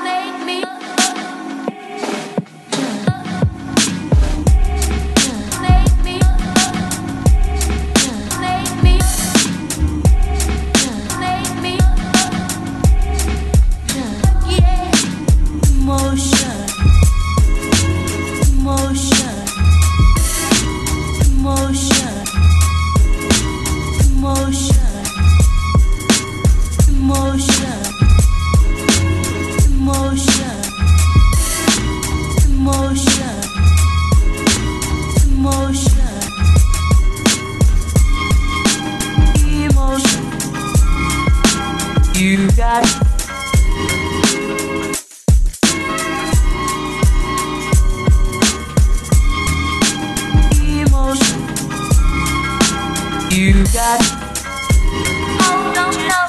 Make me got emotion. You got oh, don't you know?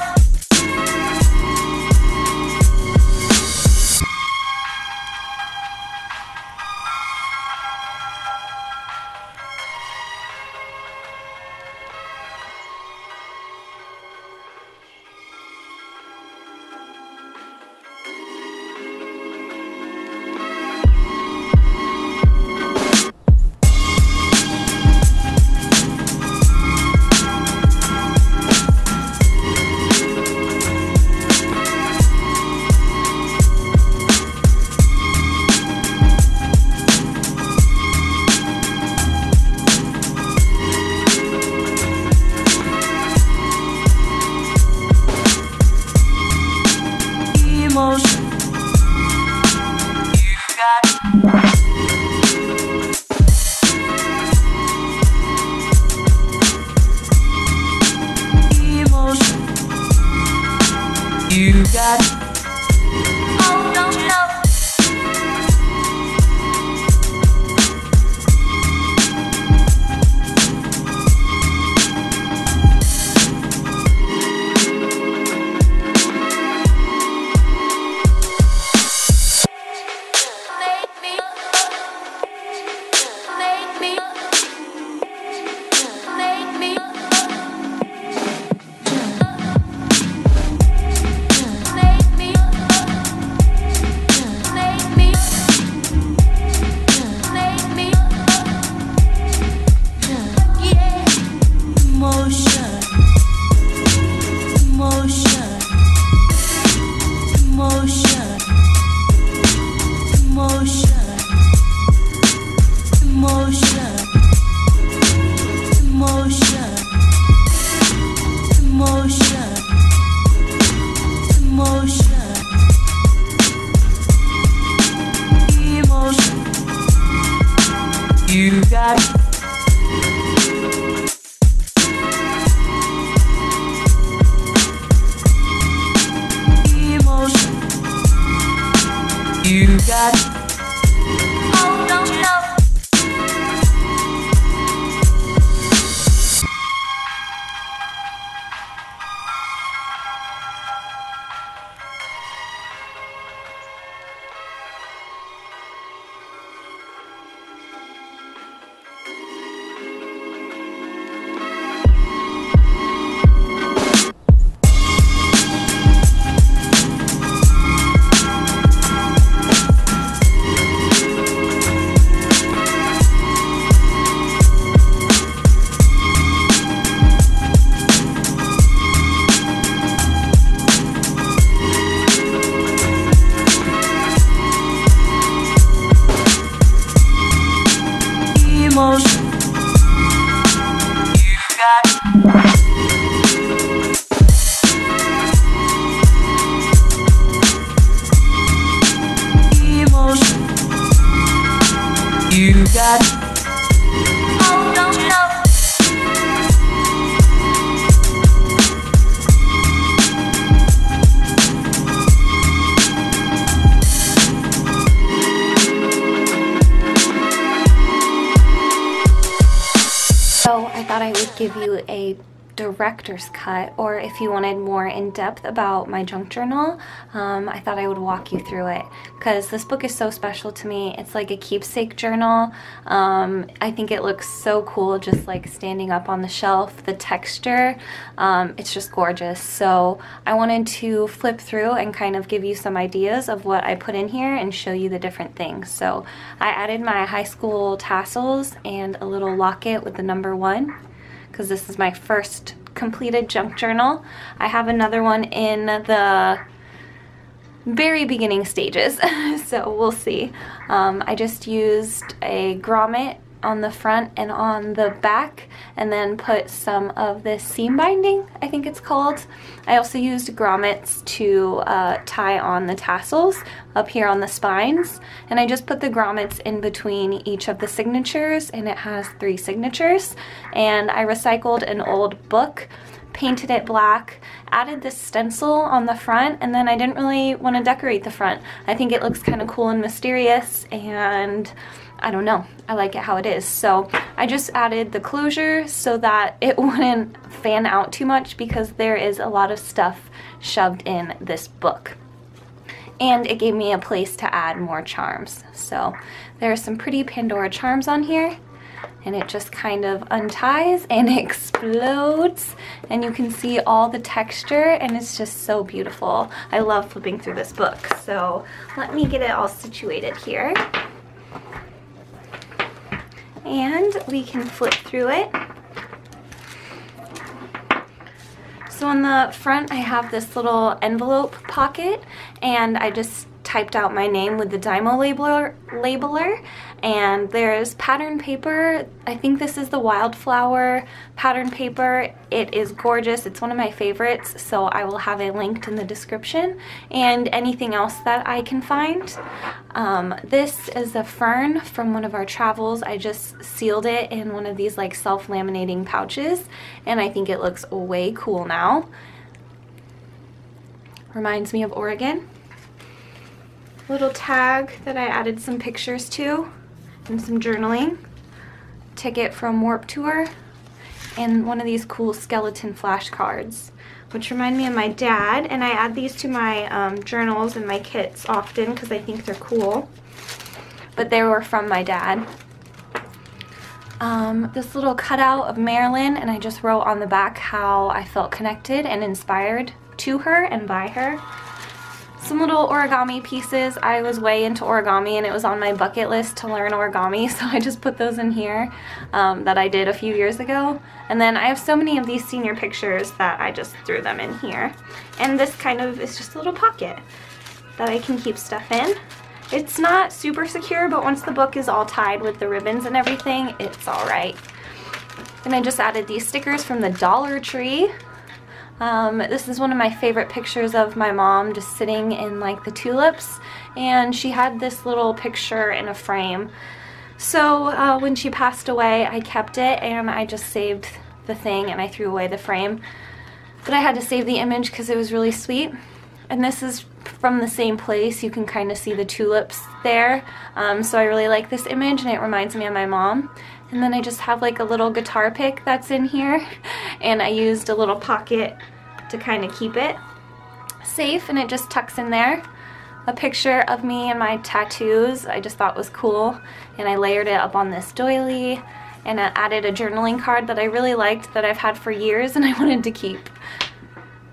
You got oh, don't you know? You got emotion. You got oh, don't you know? Emotion. You got emotion. You got oh, don't you know? So I thought I would give you a director's cut, or if you wanted more in depth about my junk journal, I thought I would walk you through it because this book is so special to me. It's like a keepsake journal. I think it looks so cool just like standing up on the shelf. The texture, it's just gorgeous. So I wanted to flip through and kind of give you some ideas of what I put in here and show you the different things. So I added my high school tassels and a little locket with the number 1. Because this is my first completed junk journal. I have another one in the very beginning stages, so we'll see. I just used a grommet on the front and on the back, and then put some of this seam binding, I think it's called. I also used grommets to tie on the tassels up here on the spines, and I just put the grommets in between each of the signatures, and it has 3 signatures. And I recycled an old book painted it black, added this stencil on the front, and then I didn't really want to decorate the front. I think it looks kind of cool and mysterious, and I don't know, I like it how it is. So I just added the closure so that it wouldn't fan out too much, because there is a lot of stuff shoved in this book. And it gave me a place to add more charms. So there are some pretty Pandora charms on here, and it just kind of unties and explodes, and you can see all the texture, and it's just so beautiful. I love flipping through this book. So let me get it all situated here, and we can flip through it. So on the front I have this little envelope pocket, and I just typed out my name with the Dymo labeler, and there's pattern paper. I think this is the wildflower pattern paper. It is gorgeous. It's one of my favorites, so I will have it linked in the description, and anything else that I can find. This is a fern from one of our travels. I just sealed it in one of these like self-laminating pouches, and I think it looks way cool now. Reminds me of Oregon. Little tag that I added some pictures to and some journaling. Ticket from Warp Tour, and one of these cool skeleton flashcards, which remind me of my dad, and I add these to my journals and my kits often because I think they're cool, but they were from my dad. This little cutout of Marilyn, and I just wrote on the back how I felt connected and inspired to her and by her. Some little origami pieces. I was way into origami, and it was on my bucket list to learn origami, so I just put those in here that I did a few years ago. And then I have so many of these senior pictures that I just threw them in here. And this kind of is just a little pocket that I can keep stuff in. It's not super secure, but once the book is all tied with the ribbons and everything, it's all right. And I just added these stickers from the Dollar Tree. This is one of my favorite pictures of my mom just sitting in like the tulips, and she had this little picture in a frame. So when she passed away, I kept it, and I just saved the thing and I threw away the frame. But I had to save the image because it was really sweet. And this is from the same place. You can kind of see the tulips there. So I really like this image, and it reminds me of my mom. And then I just have like a little guitar pick that's in here, and I used a little pocket to kind of keep it safe, and it just tucks in there. A picture of me and my tattoos I just thought was cool, and I layered it up on this doily, and I added a journaling card that I really liked that I've had for years and I wanted to keep.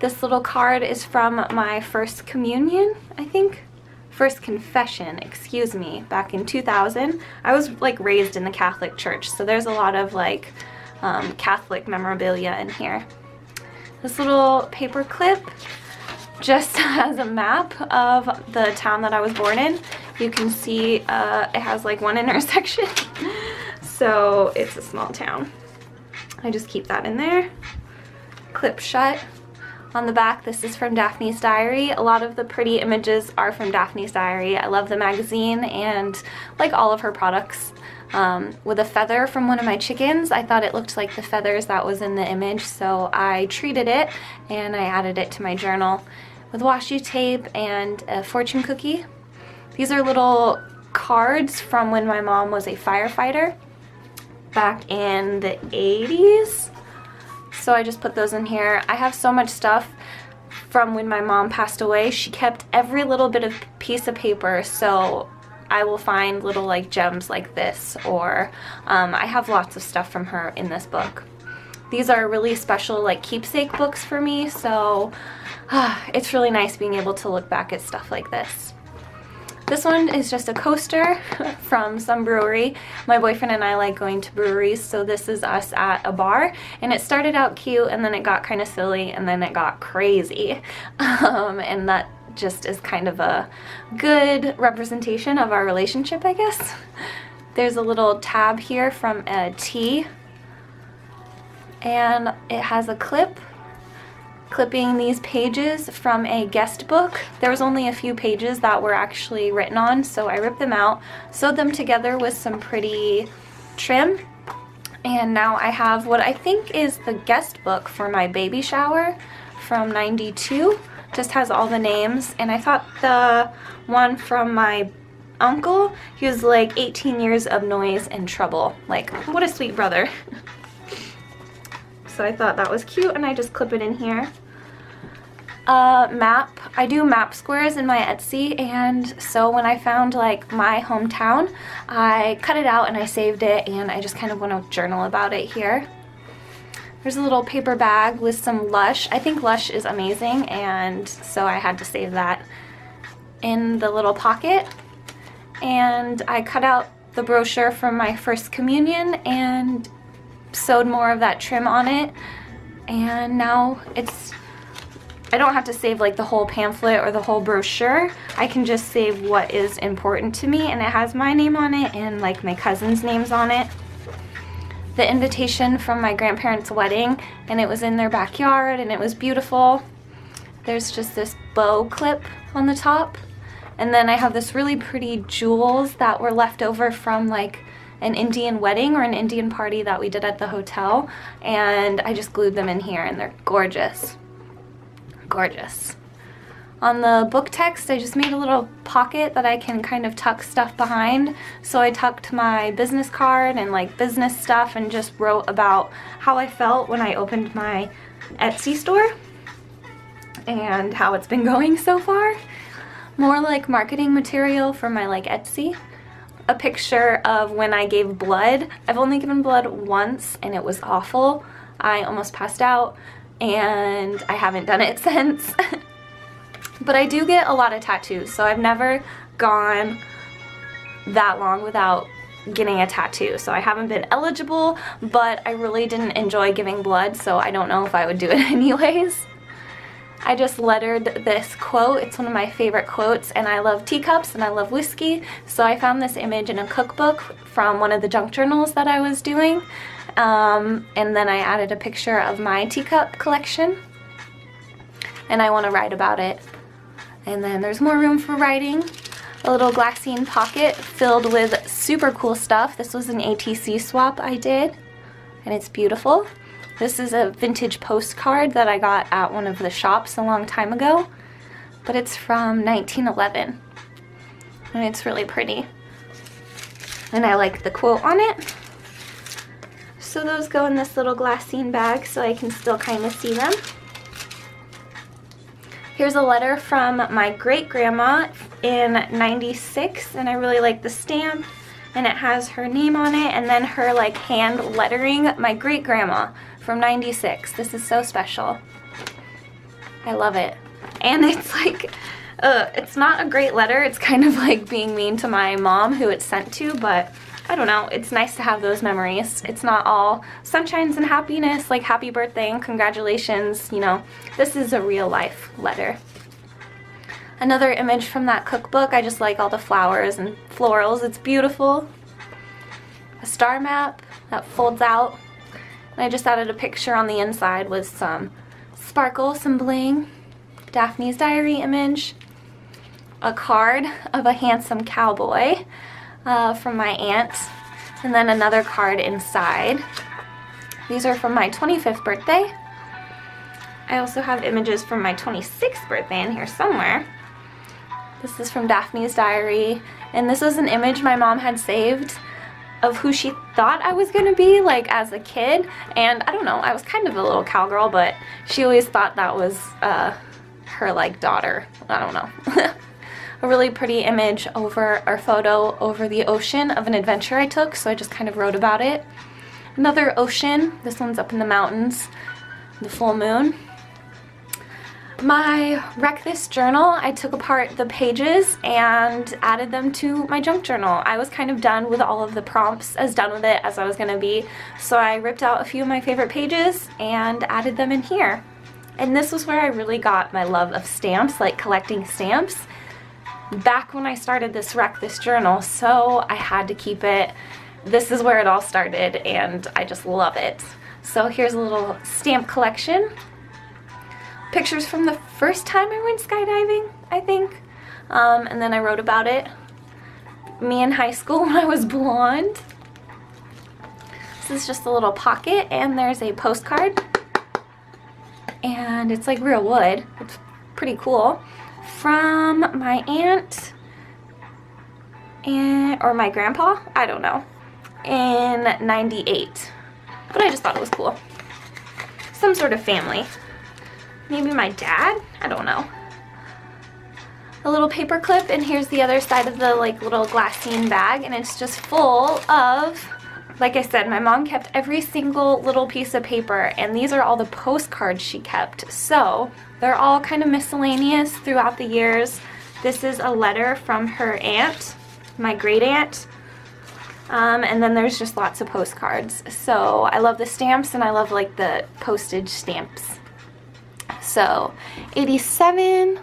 This little card is from my first communion, I think. First confession, excuse me, back in 2000. I was like raised in the Catholic Church, so there's a lot of like Catholic memorabilia in here. This little paper clip just has a map of the town that I was born in. You can see it has like one intersection, so it's a small town. I just keep that in there. Clip shut. On the back, this is from Daphne's diary. A lot of the pretty images are from Daphne's diary. I love the magazine and like all of her products. With a feather from one of my chickens, I thought it looked like the feathers that was in the image, so I treated it and I added it to my journal with washi tape and a fortune cookie. These are little cards from when my mom was a firefighter back in the 80s. So I just put those in here. I have so much stuff from when my mom passed away. She kept every little bit of piece of paper, so I will find little like gems like this, or I have lots of stuff from her in this book. These are really special like keepsake books for me, so it's really nice being able to look back at stuff like this. This one is just a coaster from some brewery. My boyfriend and I like going to breweries, so this is us at a bar, and it started out cute and then it got kind of silly and then it got crazy, and that just is kind of a good representation of our relationship, I guess. There's a little tab here from a tea, and it has a clip clipping these pages from a guest book. There was only a few pages that were actually written on, so I ripped them out, sewed them together with some pretty trim, And now I have what I think is the guest book for my baby shower from '92. Just has all the names, and I thought the one from my uncle, he was like 18 years of noise and trouble. Like, what a sweet brother. So I thought that was cute, and I just clip it in here. Map. I do map squares in my Etsy, and so when I found like my hometown, I cut it out and I saved it, and I just kind of want to journal about it here. There's a little paper bag with some Lush. I think Lush is amazing, and so I had to save that in the little pocket. And I cut out the brochure from my first communion and sewed more of that trim on it, and now I don't have to save like the whole pamphlet or the whole brochure. I can just save what is important to me, and it has my name on it and like my cousin's names on it. The invitation from my grandparents' wedding, and it was in their backyard, and it was beautiful. There's just this bow clip on the top, and then I have this really pretty jewels that were left over from like an Indian wedding or an Indian party that we did at the hotel, and I just glued them in here, and they're gorgeous. Gorgeous. On the book text, I just made a little pocket that I can kind of tuck stuff behind. So I tucked my business card and like business stuff, and just wrote about how I felt when I opened my Etsy store and how it's been going so far. More like marketing material for my like Etsy. A picture of when I gave blood. I've only given blood once, and it was awful. I almost passed out, and I haven't done it since. But I do get a lot of tattoos, so I've never gone that long without getting a tattoo. So I haven't been eligible, but I really didn't enjoy giving blood, so I don't know if I would do it anyways. I just lettered this quote. It's one of my favorite quotes, and I love teacups and I love whiskey, so I found this image in a cookbook from one of the junk journals that I was doing. And then I added a picture of my teacup collection, and I want to write about it. And then there's more room for writing. A little glassine pocket filled with super cool stuff. This was an ATC swap I did, and it's beautiful. This is a vintage postcard that I got at one of the shops a long time ago, but it's from 1911, and it's really pretty. And I like the quote on it. So those go in this little glassine bag so I can still kind of see them. Here's a letter from my great-grandma in '96, and I really like the stamp, and it has her name on it, and then her like hand lettering my great-grandma from '96. This is so special. I love it. And it's like, it's not a great letter. It's kind of like being mean to my mom who it's sent to, but I don't know, it's nice to have those memories. It's not all sunshines and happiness, like happy birthday and congratulations, you know. This is a real life letter. Another image from that cookbook. I just like all the flowers and florals. It's beautiful. A star map that folds out. And I just added a picture on the inside with some sparkle, some bling. Daphne's diary image. A card of a handsome cowboy. From my aunt, and then another card inside. These are from my 25th birthday. I also have images from my 26th birthday in here somewhere. This is from Daphne's diary, and this was an image my mom had saved of who she thought I was gonna be like as a kid, and I don't know, I was kind of a little cowgirl, but she always thought that was her like daughter. I don't know. A really pretty image over, or photo over the ocean of an adventure I took, so I just kind of wrote about it. Another ocean, this one's up in the mountains, the full moon. My Wreck This journal, I took apart the pages and added them to my junk journal. I was kind of done with all of the prompts, as done with it as I was going to be, so I ripped out a few of my favorite pages and added them in here. And this was where I really got my love of stamps, like collecting stamps, back when I started this Wreck This journal, so I had to keep it. This is where it all started, and I just love it. So here's a little stamp collection. Pictures from the first time I went skydiving, I think. And then I wrote about it. Me in high school when I was blonde. This is just a little pocket, and there's a postcard, and it's like real wood. It's pretty cool. From my aunt or my grandpa, I don't know, in '98. But I just thought it was cool. Some sort of family. Maybe my dad? I don't know. A little paper clip, and here's the other side of the like little glassine bag, and it's just full of, like I said, my mom kept every single little piece of paper, and these are all the postcards she kept. So they're all kind of miscellaneous throughout the years. This is a letter from her aunt, my great aunt. And then there's just lots of postcards. So I love the stamps, and I love like the postage stamps. So 87,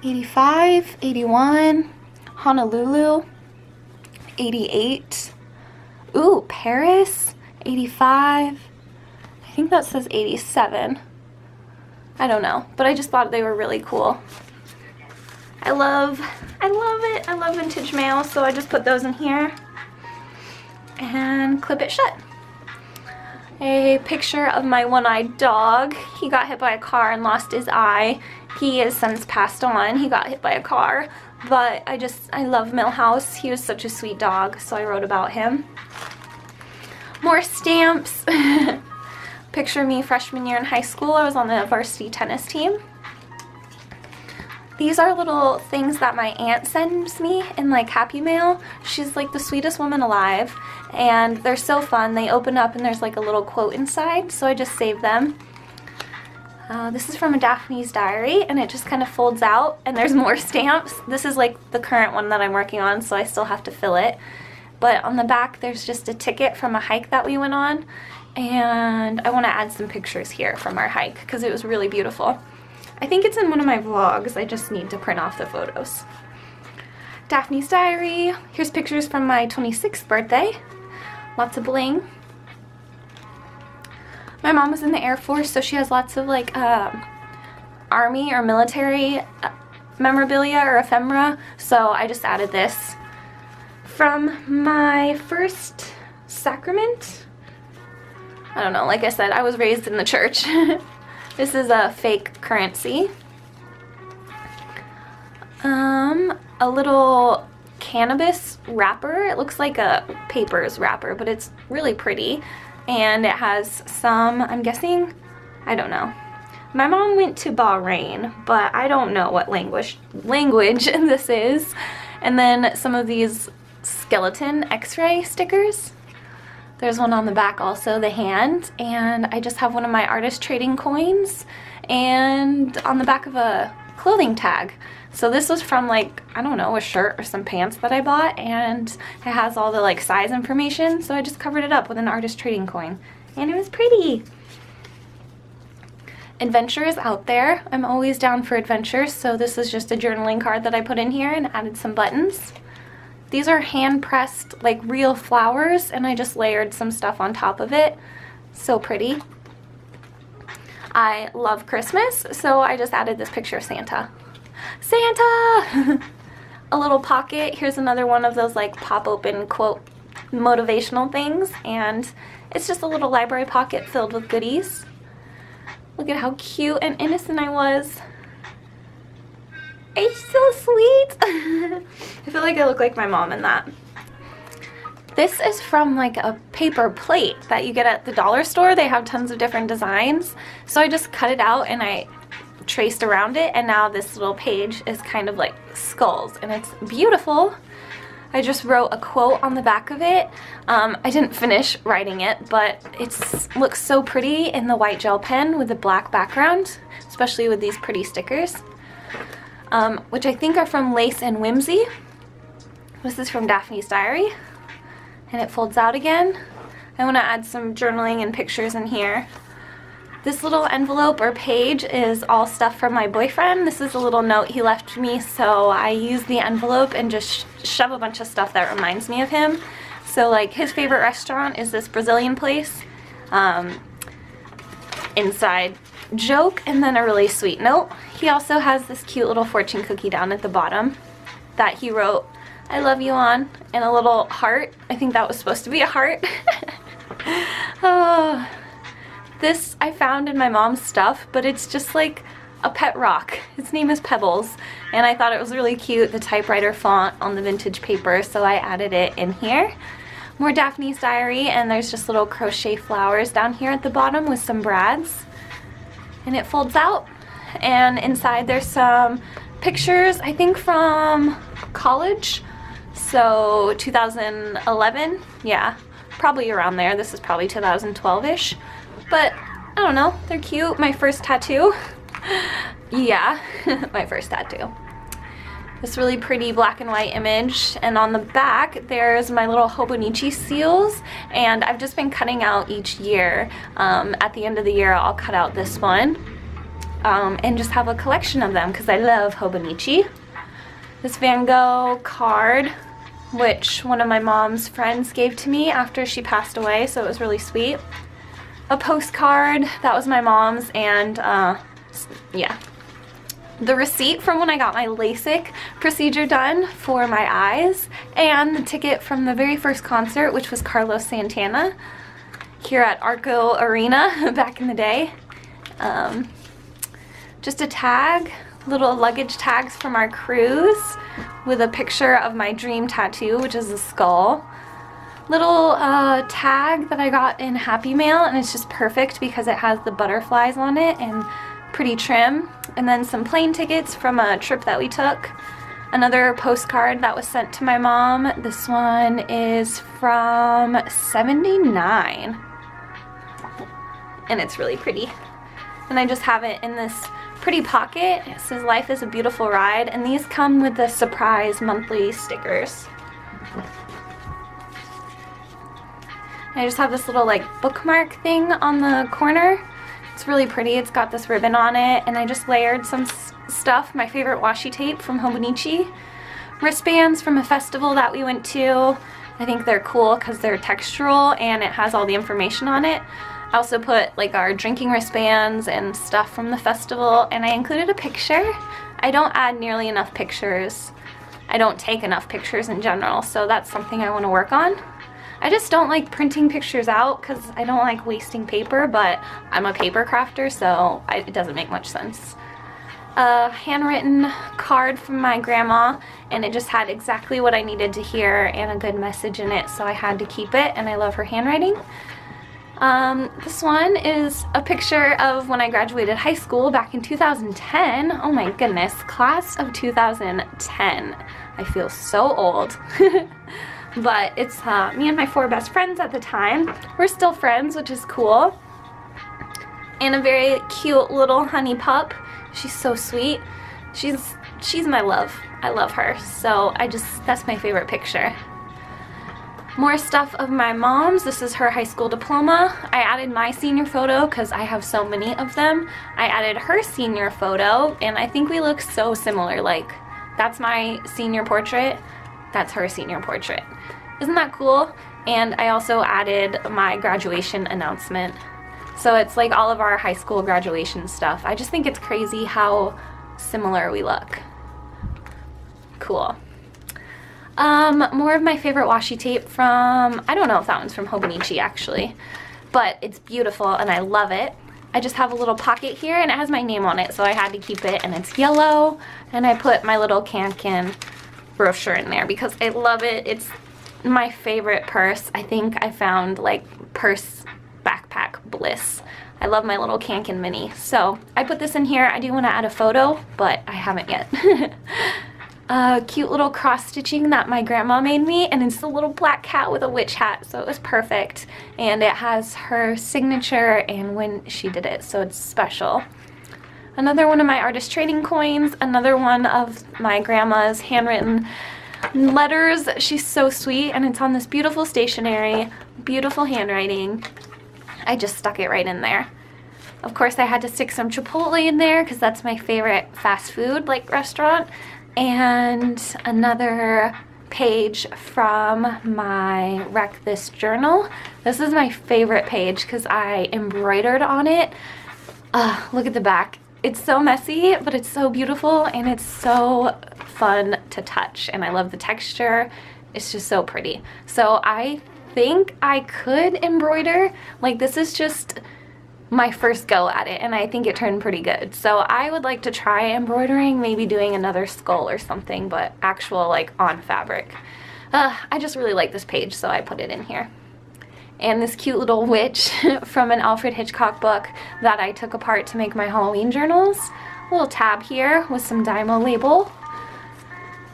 85, 81, Honolulu, 88, ooh, Paris, 85, I think that says 87, I don't know, but I just thought they were really cool. I love it, I love vintage mail, so I just put those in here and clip it shut. A picture of my one-eyed dog. He got hit by a car and lost his eye. He has since passed on. He got hit by a car, but I love Millhouse. He was such a sweet dog, so I wrote about him. More stamps. Picture of me freshman year in high school. I was on the varsity tennis team. These are little things that my aunt sends me in like Happy Mail. She's like the sweetest woman alive, and they're so fun. They open up and there's like a little quote inside, so I just saved them. This is from a Daphne's diary, and it just kind of folds out, and there's more stamps. This is like the current one that I'm working on, so I still have to fill it. But on the back there's just a ticket from a hike that we went on, and I want to add some pictures here from our hike because it was really beautiful. I think it's in one of my vlogs. I just need to print off the photos. Daphne's diary. Here's pictures from my 26th birthday. Lots of bling. My mom was in the Air Force, so she has lots of like army or military memorabilia or ephemera, so I just added this. From my first sacrament, I don't know, like I said, I was raised in the church. This is a fake currency. A little cannabis wrapper. It looks like a papers wrapper, but it's really pretty. And it has some, I'm guessing, I don't know. My mom went to Bahrain, but I don't know what language this is. And then some of these skeleton x-ray stickers. There's one on the back also, the hand, and I just have one of my artist trading coins and on the back of a clothing tag. So this was from like, I don't know, a shirt or some pants that I bought, and it has all the like size information, so I just covered it up with an artist trading coin, and it was pretty. Adventures out there. I'm always down for adventures, so this is just a journaling card that I put in here and added some buttons. These are hand-pressed, like real flowers, and I just layered some stuff on top of it. So pretty. I love Christmas, so I just added this picture of Santa. Santa! A little pocket. Here's another one of those like pop-open quote motivational things, and it's just a little library pocket filled with goodies. Look at how cute and innocent I was. It's so sweet. I feel like I look like my mom in that. This is from like a paper plate that you get at the dollar store. They have tons of different designs. So I just cut it out and I traced around it, and now this little page is kind of like skulls, and it's beautiful. I just wrote a quote on the back of it. I didn't finish writing it, but it looks so pretty in the white gel pen with the black background, especially with these pretty stickers. Which I think are from Lace and Whimsy. This is from Daphne's diary, and it folds out again. I want to add some journaling and pictures in here. This little envelope or page is all stuff from my boyfriend. This is a little note he left me, so I use the envelope and just shove a bunch of stuff that reminds me of him. So like his favorite restaurant is this Brazilian place. Inside joke, and then a really sweet note. He also has this cute little fortune cookie down at the bottom that he wrote "I love you" on, and a little heart. I think that was supposed to be a heart. This I found in my mom's stuff, but it's just like a pet rock. Its name is Pebbles, and I thought it was really cute, the typewriter font on the vintage paper, so I added it in here. More Daphne's diary, and there's just little crochet flowers down here at the bottom with some brads. And it folds out, and inside there's some pictures, I think from college, so 2011, yeah, probably around there. This is probably 2012-ish, but I don't know, they're cute. My first tattoo. Yeah, my first tattoo. This really pretty black and white image, and on the back there's my little Hobonichi seals, and I've just been cutting out each year. At the end of the year I'll cut out this one and just have a collection of them because I love Hobonichi. This Van Gogh card, which one of my mom's friends gave to me after she passed away, so it was really sweet. A postcard, that was my mom's, and yeah. The receipt from when I got my LASIK procedure done for my eyes, and the ticket from the very first concert, which was Carlos Santana here at Arco Arena back in the day. Just a tag, little luggage tags from our cruise with a picture of my dream tattoo, which is a skull. Little tag that I got in Happy Mail, and it's just perfect because it has the butterflies on it and pretty trim. And then some plane tickets from a trip that we took. Another postcard that was sent to my mom. This one is from '79, and it's really pretty. And I just have it in this pretty pocket. It says "Life is a beautiful ride," and these come with the SURPRZ monthly stickers. I just have this little like bookmark thing on the corner. It's really pretty. It's got this ribbon on it, and I just layered some stuff. My favorite washi tape from Hobonichi. Wristbands from a festival that we went to. I think they're cool because they're textural and it has all the information on it. I also put like our drinking wristbands and stuff from the festival, and I included a picture. I don't add nearly enough pictures. I don't take enough pictures in general, so that's something I want to work on. I just don't like printing pictures out because I don't like wasting paper, but I'm a paper crafter, so it doesn't make much sense. A handwritten card from my grandma, and it just had exactly what I needed to hear and a good message in it, so I had to keep it, and I love her handwriting. This one is a picture of when I graduated high school back in 2010. Oh my goodness, class of 2010. I feel so old. But it's me and my 4 best friends at the time. We're still friends, which is cool. And a very cute little honey pup. She's so sweet. She's my love. I love her. So that's my favorite picture. More stuff of my mom's. This is her high school diploma. I added my senior photo because I have so many of them. I added her senior photo, and I think we look so similar. Like, that's my senior portrait. That's her senior portrait. Isn't that cool? And I also added my graduation announcement. So it's like all of our high school graduation stuff. I just think it's crazy how similar we look. Cool. More of my favorite washi tape from, I don't know if that one's from Hobonichi actually, but it's beautiful and I love it. I just have a little pocket here and it has my name on it, so I had to keep it, and it's yellow, and I put my little Can brochure in there because I love it. It's my favorite purse. I think I found like purse backpack bliss. I love my little Can mini. So I put this in here. I do want to add a photo, but I haven't yet. A cute little cross stitching that my grandma made me, and it's a little black cat with a witch hat, so it was perfect. And it has her signature and when she did it, so it's special. Another one of my artist trading coins, another one of my grandma's handwritten letters. She's so sweet, and it's on this beautiful stationery, beautiful handwriting. I just stuck it right in there. Of course, I had to stick some Chipotle in there because that's my favorite fast food like restaurant. And another page from my Wreck This journal. This is my favorite page because I embroidered on it. Look at the back. It's so messy, but it's so beautiful and it's so fun to touch, and I love the texture. It's just so pretty. So I think I could embroider. Like, this is just my first go at it, and I think it turned pretty good. So I would like to try embroidering, maybe doing another skull or something, but actual like on fabric. I just really like this page, so I put it in here. And this cute little witch from an Alfred Hitchcock book that I took apart to make my Halloween journals. A little tab here with some Dymo label.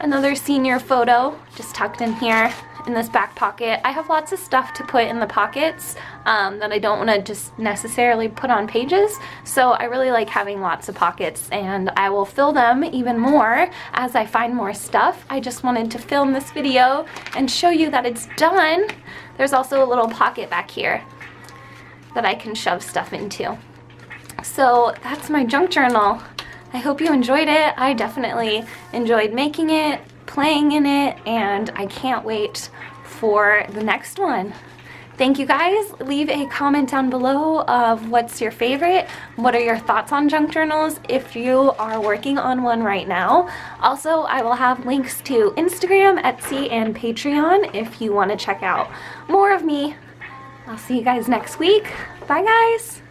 Another senior photo just tucked in here in this back pocket. I have lots of stuff to put in the pockets that I don't want to just necessarily put on pages, so I really like having lots of pockets, and I will fill them even more as I find more stuff. I just wanted to film this video and show you that it's done. There's also a little pocket back here that I can shove stuff into. So that's my junk journal. I hope you enjoyed it. I definitely enjoyed making it, playing in it, and I can't wait for the next one. Thank you guys. Leave a comment down below of what's your favorite. What are your thoughts on junk journals if you are working on one right now. Also, I will have links to Instagram, Etsy, and Patreon if you want to check out more of me. I'll see you guys next week. Bye guys.